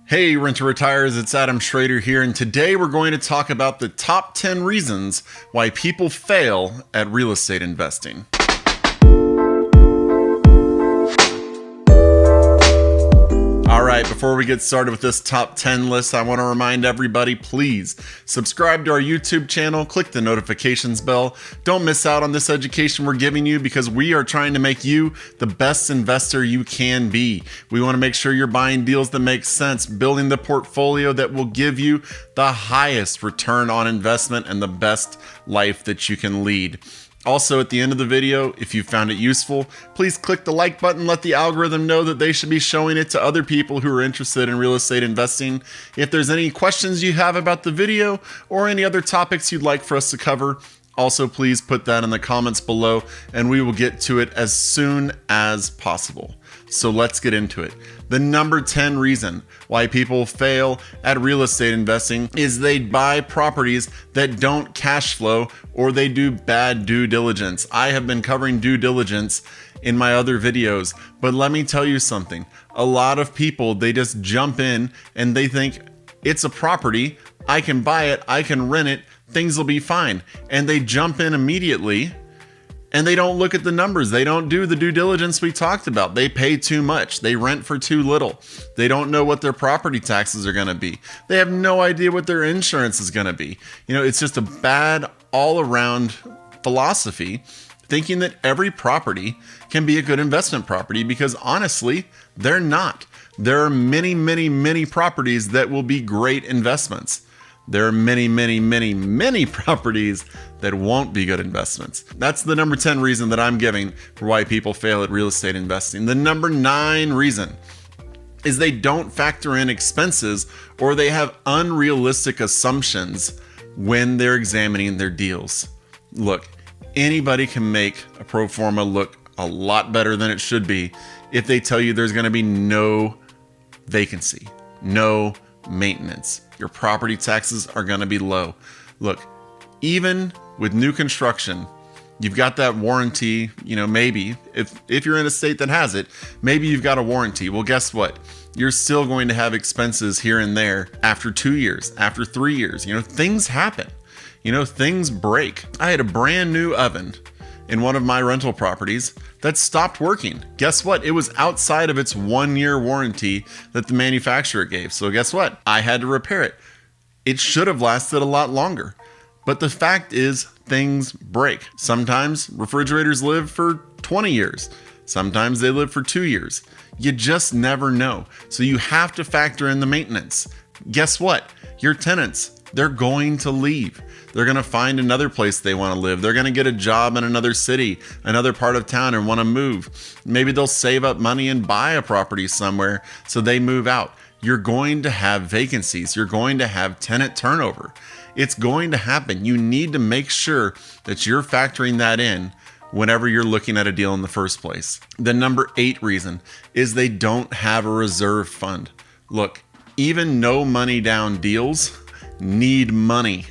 Hey, Renter Retires, it's Adam Schroeder here, and today we're going to talk about the top 10 reasons why people fail at real estate investing. Alright, before we get started with this top 10 list, I want to remind everybody, please subscribe to our YouTube channel, click the notifications bell. Don't miss out on this education we're giving you because we are trying to make you the best investor you can be. We want to make sure you're buying deals that make sense, building the portfolio that will give you the highest return on investment and the best life that you can lead. Also, at the end of the video, if you found it useful, please click the like button, let the algorithm know that they should be showing it to other people who are interested in real estate investing. If there's any questions you have about the video or any other topics you'd like for us to cover, also please put that in the comments below and we will get to it as soon as possible. So let's get into it. The number 10 reason why people fail at real estate investing is they buy properties that don't cash flow or they do bad due diligence. I have been covering due diligence in my other videos, but let me tell you something. A lot of people, they just jump in and they think it's a property, I can buy it, I can rent it, things will be fine. And they jump in immediately and they don't look at the numbers. They don't do the due diligence we talked about. They pay too much. They rent for too little. They don't know what their property taxes are going to be. They have no idea what their insurance is going to be. It's just a bad all-around philosophy, thinking that every property can be a good investment property because honestly, they're not. There are many, many, many properties that will be great investments. There are many, many, many, many properties that won't be good investments. That's the number 10 reason that I'm giving for why people fail at real estate investing. The number 9 reason is they don't factor in expenses or they have unrealistic assumptions when they're examining their deals. Look, anybody can make a pro forma look a lot better than it should be if they tell you there's going to be no vacancy, no maintenance. Your property taxes are going to be low. Look, even with new construction, you've got that warranty, maybe if you're in a state that has it, maybe you've got a warranty. Well, guess what? You're still going to have expenses here and there after 2 years, after 3 years. Things happen. Things break. I had a brand new oven in one of my rental properties that stopped working. Guess what? It was outside of its 1-year warranty that the manufacturer gave. So guess what? I had to repair it. It should have lasted a lot longer. But the fact is, things break. Sometimes refrigerators live for 20 years. Sometimes they live for 2 years. You just never know. So you have to factor in the maintenance. Guess what? Your tenants, they're going to leave. They're going to find another place they want to live. They're going to get a job in another city, another part of town, and want to move. Maybe they'll save up money and buy a property somewhere so they move out. You're going to have vacancies. You're going to have tenant turnover. It's going to happen. You need to make sure that you're factoring that in whenever you're looking at a deal in the first place. The number 8 reason is they don't have a reserve fund. Look, even no money down deals need money.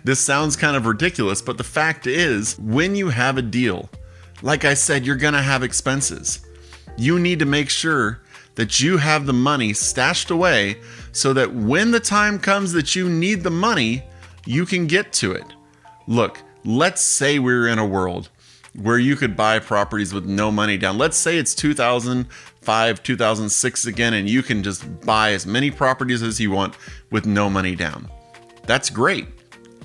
This sounds kind of ridiculous, but the fact is, when you have a deal, like I said, you're going to have expenses. You need to make sure that you have the money stashed away so that when the time comes that you need the money, you can get to it. Look, let's say we're in a world where you could buy properties with no money down. Let's say it's 2005, 2006 again, and you can just buy as many properties as you want with no money down. That's great,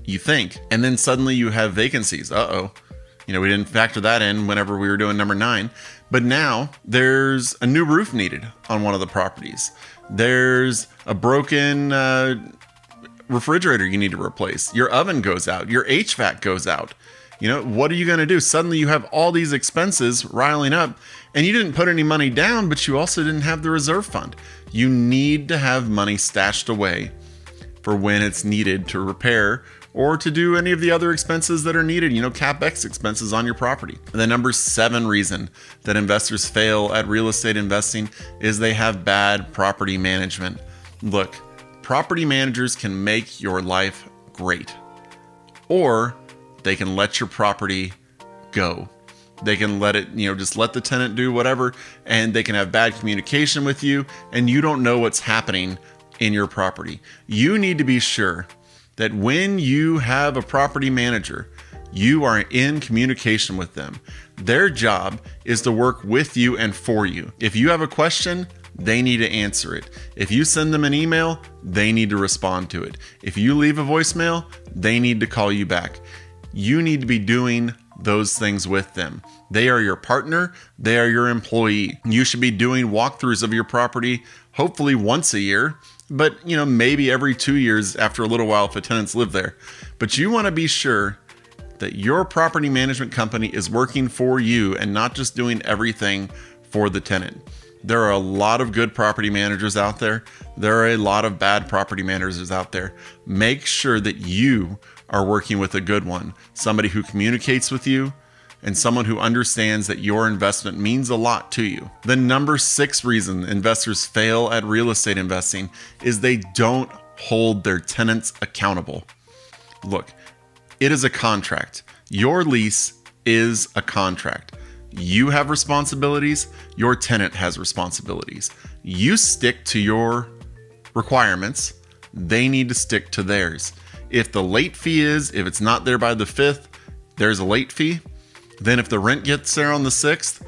you think. And then suddenly you have vacancies. We didn't factor that in whenever we were doing number 9. But now there's a new roof needed on one of the properties. There's a broken refrigerator you need to replace. Your oven goes out. Your HVAC goes out. What are you going to do? Suddenly you have all these expenses riling up and you didn't put any money down, but you also didn't have the reserve fund. You need to have money stashed away for when it's needed to repair or to do any of the other expenses that are needed, CapEx expenses on your property. The number 7 reason that investors fail at real estate investing is they have bad property management. Look, property managers can make your life great, or they can let your property go. They can let it, just let the tenant do whatever, and they can have bad communication with you, and you don't know what's happening in your property. You need to be sure that when you have a property manager, you are in communication with them. Their job is to work with you and for you. If you have a question, they need to answer it. If you send them an email, they need to respond to it. If you leave a voicemail, they need to call you back. You need to be doing those things with them. They are your partner. They are your employee. You should be doing walkthroughs of your property, hopefully once a year, but maybe every 2 years after a little while if the tenants live there. But you want to be sure that your property management company is working for you and not just doing everything for the tenant. There are a lot of good property managers out there. There are a lot of bad property managers out there. Make sure that you are working with a good one, somebody who communicates with you and someone who understands that your investment means a lot to you. The number 6 reason investors fail at real estate investing is they don't hold their tenants accountable. Look, it is a contract. Your lease is a contract. You have responsibilities. Your tenant has responsibilities. You stick to your requirements. They need to stick to theirs. If the late fee if it's not there by the 5th, there's a late fee. Then if the rent gets there on the 6th,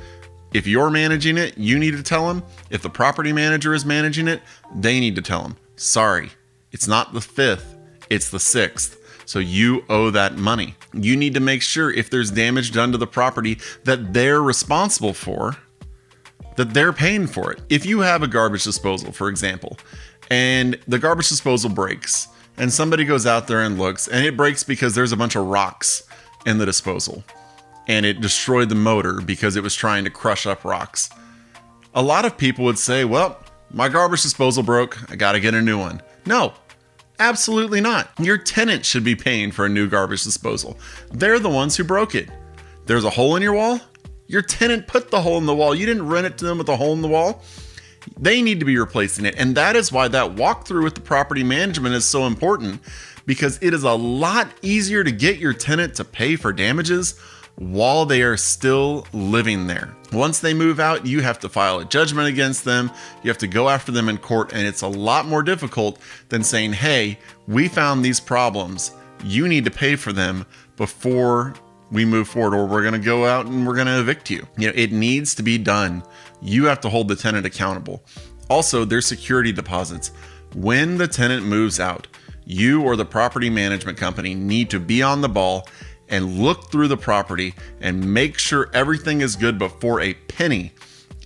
if you're managing it, you need to tell them. If the property manager is managing it, they need to tell them, sorry, it's not the 5th, it's the 6th. So you owe that money. You need to make sure if there's damage done to the property that they're responsible for, that they're paying for it. If you have a garbage disposal, for example, and the garbage disposal breaks, and somebody goes out there and looks, and it breaks because there's a bunch of rocks in the disposal, and it destroyed the motor because it was trying to crush up rocks. A lot of people would say, well, my garbage disposal broke, I gotta get a new one. No, absolutely not. Your tenant should be paying for a new garbage disposal. They're the ones who broke it. There's a hole in your wall? Your tenant put the hole in the wall. You didn't rent it to them with a hole in the wall. They need to be replacing it. And that is why that walkthrough with the property management is so important, because it is a lot easier to get your tenant to pay for damages while they are still living there. Once they move out, you have to file a judgment against them. You have to go after them in court, and it's a lot more difficult than saying, hey, we found these problems. You need to pay for them before we move forward, or we're going to go out and we're going to evict you. It needs to be done. You have to hold the tenant accountable. Also, there's security deposits. When the tenant moves out, you or the property management company need to be on the ball and look through the property and make sure everything is good before a penny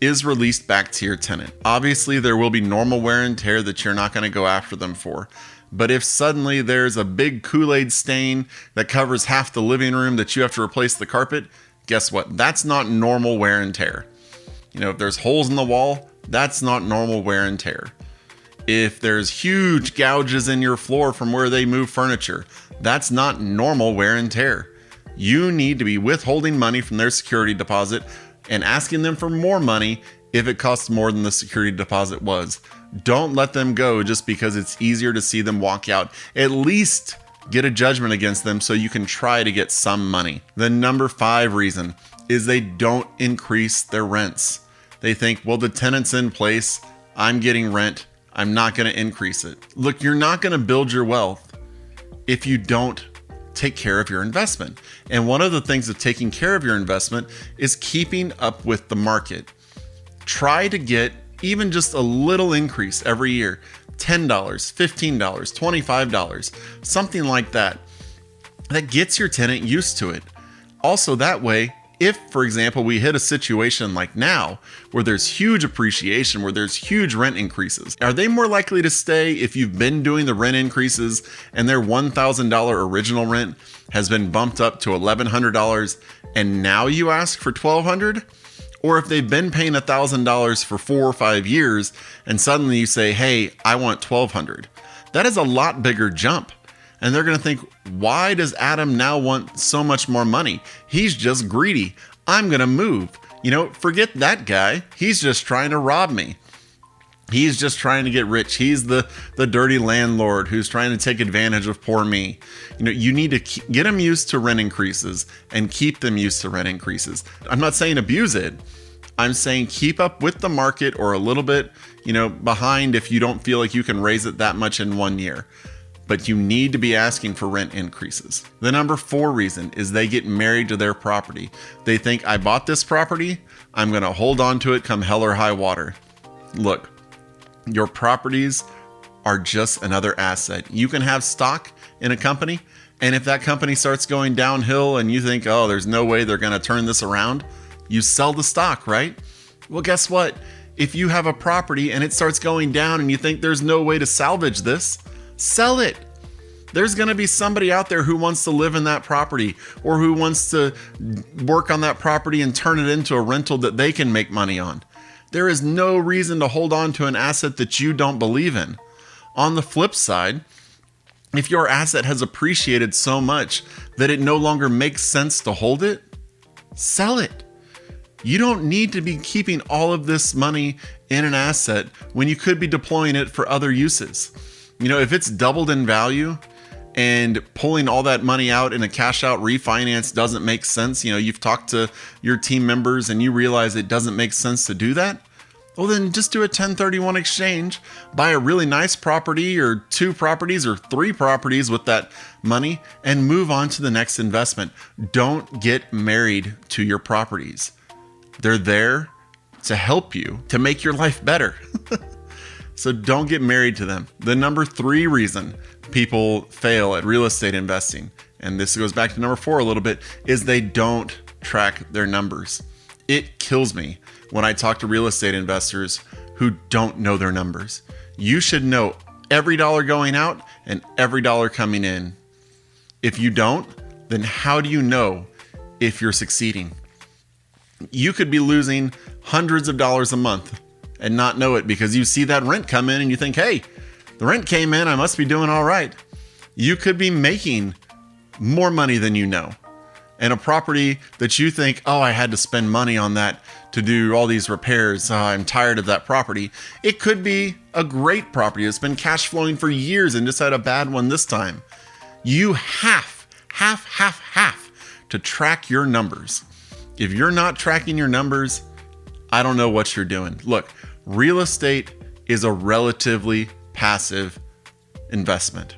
is released back to your tenant. Obviously, there will be normal wear and tear that you're not going to go after them for. But if suddenly there's a big Kool-Aid stain that covers half the living room that you have to replace the carpet, guess what? That's not normal wear and tear. If there's holes in the wall, that's not normal wear and tear. If there's huge gouges in your floor from where they move furniture, that's not normal wear and tear. You need to be withholding money from their security deposit and asking them for more money if it costs more than the security deposit was. Don't let them go just because it's easier to see them walk out. At least get a judgment against them so you can try to get some money. The number 5 reason is they don't increase their rents. They think, well, the tenant's in place, I'm getting rent, I'm not going to increase it. Look, you're not going to build your wealth if you don't take care of your investment. And one of the things of taking care of your investment is keeping up with the market. Try to get even just a little increase every year, $10, $15, $25, something like that. That gets your tenant used to it. Also, that way, if, for example, we hit a situation like now where there's huge appreciation, where there's huge rent increases, are they more likely to stay if you've been doing the rent increases and their $1,000 original rent has been bumped up to $1,100 and now you ask for $1,200? Or if they've been paying $1,000 for 4 or 5 years and suddenly you say, hey, I want $1,200. That is a lot bigger jump. And they're going to think, why does Adam now want so much more money? He's just greedy. I'm going to move. Forget that guy. He's just trying to rob me. He's just trying to get rich. He's the dirty landlord who's trying to take advantage of poor me. You need to get them used to rent increases and keep them used to rent increases. I'm not saying abuse it. I'm saying keep up with the market or a little bit, behind if you don't feel like you can raise it that much in 1 year. But you need to be asking for rent increases. The number 4 reason is they get married to their property. They think, I bought this property, I'm going to hold on to it come hell or high water. Look, your properties are just another asset. You can have stock in a company, and if that company starts going downhill and you think, oh, there's no way they're going to turn this around, you sell the stock, right? Well, guess what? If you have a property and it starts going down and you think there's no way to salvage this, sell it. There's going to be somebody out there who wants to live in that property or who wants to work on that property and turn it into a rental that they can make money on. There is no reason to hold on to an asset that you don't believe in. On the flip side, if your asset has appreciated so much that it no longer makes sense to hold it, sell it. You don't need to be keeping all of this money in an asset when you could be deploying it for other uses. If it's doubled in value and pulling all that money out in a cash out refinance doesn't make sense, you've talked to your team members and you realize it doesn't make sense to do that, well then just do a 1031 exchange, buy a really nice property or 2 properties or 3 properties with that money and move on to the next investment. Don't get married to your properties. They're there to help you, to make your life better. So don't get married to them. The number 3 reason people fail at real estate investing, and this goes back to number 4 a little bit, is they don't track their numbers. It kills me when I talk to real estate investors who don't know their numbers. You should know every dollar going out and every dollar coming in. If you don't, then how do you know if you're succeeding? You could be losing hundreds of dollars a month and not know it because you see that rent come in and you think, hey, the rent came in, I must be doing all right. You could be making more money than you know. And a property that you think, oh, I had to spend money on that to do all these repairs, I'm tired of that property. It could be a great property that's been cash flowing for years and just had a bad one this time. You have to track your numbers. If you're not tracking your numbers, I don't know what you're doing. Look, real estate is a relatively passive investment,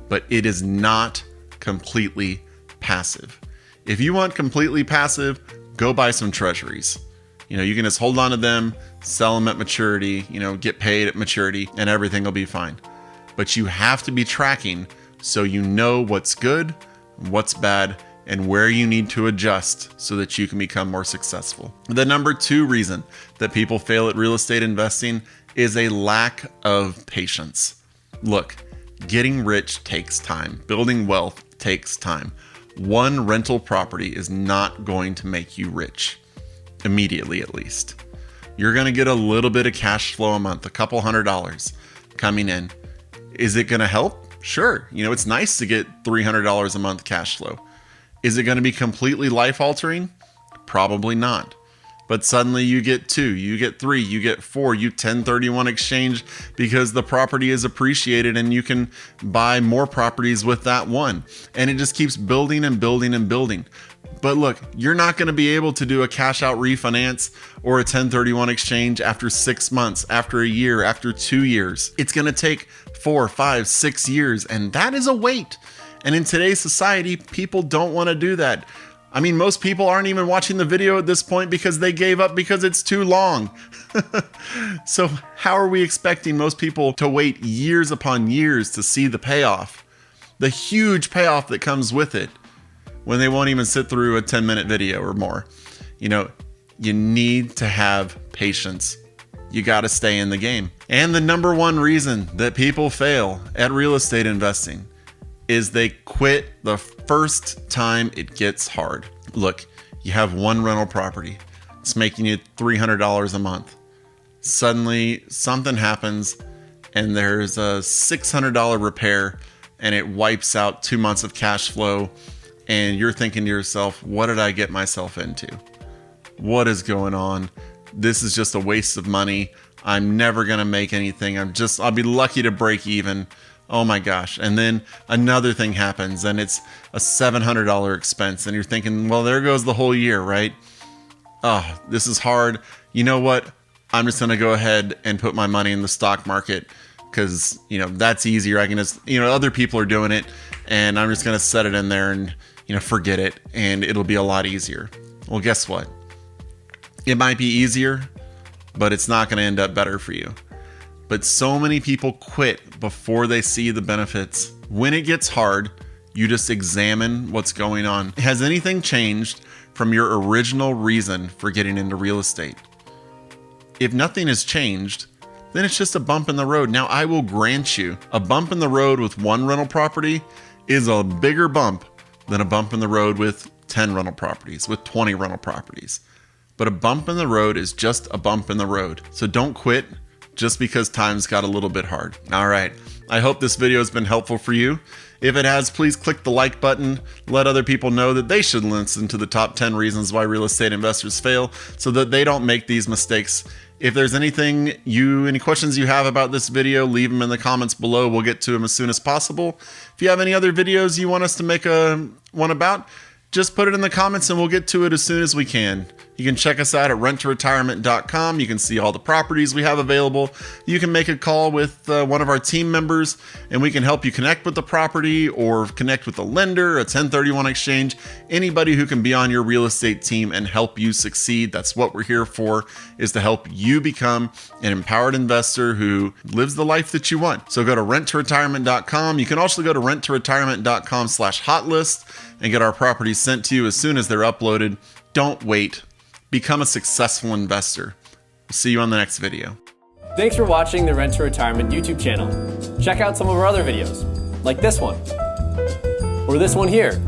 but it is not completely passive. If you want completely passive, go buy some treasuries. You can just hold on to them, sell them at maturity, get paid at maturity, and everything will be fine. But you have to be tracking so you know what's good, what's bad, and where you need to adjust so that you can become more successful. The number 2 reason that people fail at real estate investing is a lack of patience. Look, getting rich takes time. Building wealth takes time. One rental property is not going to make you rich, immediately at least. You're going to get a little bit of cash flow a month, a couple $100 coming in. Is it going to help? Sure. It's nice to get $300 a month cash flow. Is it going to be completely life-altering? Probably not. But suddenly you get 2, you get 3, you get 4, you 1031 exchange because the property is appreciated and you can buy more properties with that one. And it just keeps building and building and building. But look, you're not going to be able to do a cash out refinance or a 1031 exchange after 6 months, after a year, after 2 years. It's going to take 4, 5, 6 years, and that is a wait. And in today's society, people don't want to do that. I mean, most people aren't even watching the video at this point because they gave up because it's too long. So how are we expecting most people to wait years upon years to see the payoff? The huge payoff that comes with it when they won't even sit through a 10-minute video or more. You need to have patience. You got to stay in the game. And the number 1 reason that people fail at real estate investing is they quit the first time it gets hard. Look, you have one rental property. It's making you $300 a month. Suddenly something happens and there's a $600 repair and it wipes out 2 months of cash flow. And you're thinking to yourself, what did I get myself into? What is going on? This is just a waste of money. I'm never going to make anything. I'll be lucky to break even. Oh my gosh. And then another thing happens and it's a $700 expense. And you're thinking, well, there goes the whole year, right? Oh, this is hard. You know what? I'm just going to go ahead and put my money in the stock market because, that's easier. I can just, other people are doing it and I'm just going to set it in there and, forget it. And it'll be a lot easier. Well, guess what? It might be easier, but it's not going to end up better for you. But so many people quit before they see the benefits. When it gets hard, you just examine what's going on. Has anything changed from your original reason for getting into real estate? If nothing has changed, then it's just a bump in the road. Now, I will grant you, a bump in the road with one rental property is a bigger bump than a bump in the road with 10 rental properties, with 20 rental properties. But a bump in the road is just a bump in the road. So don't quit just because times got a little bit hard. All right. I hope this video has been helpful for you. If it has, please click the like button. Let other people know that they should listen to the top 10 reasons why real estate investors fail so that they don't make these mistakes. If there's any questions you have about this video, leave them in the comments below. We'll get to them as soon as possible. If you have any other videos you want us to make one about, just put it in the comments and we'll get to it as soon as we can. You can check us out at renttoretirement.com. You can see all the properties we have available. You can make a call with one of our team members and we can help you connect with the property or connect with a lender, a 1031 exchange, anybody who can be on your real estate team and help you succeed. That's what we're here for, is to help you become an empowered investor who lives the life that you want. So go to renttoretirement.com. You can also go to renttoretirement.com/hotlist and get our properties sent to you as soon as they're uploaded. Don't wait. Become a successful investor. We'll see you on the next video. Thanks for watching the Rent to Retirement YouTube channel. Check out some of our other videos, like this one, or this one here.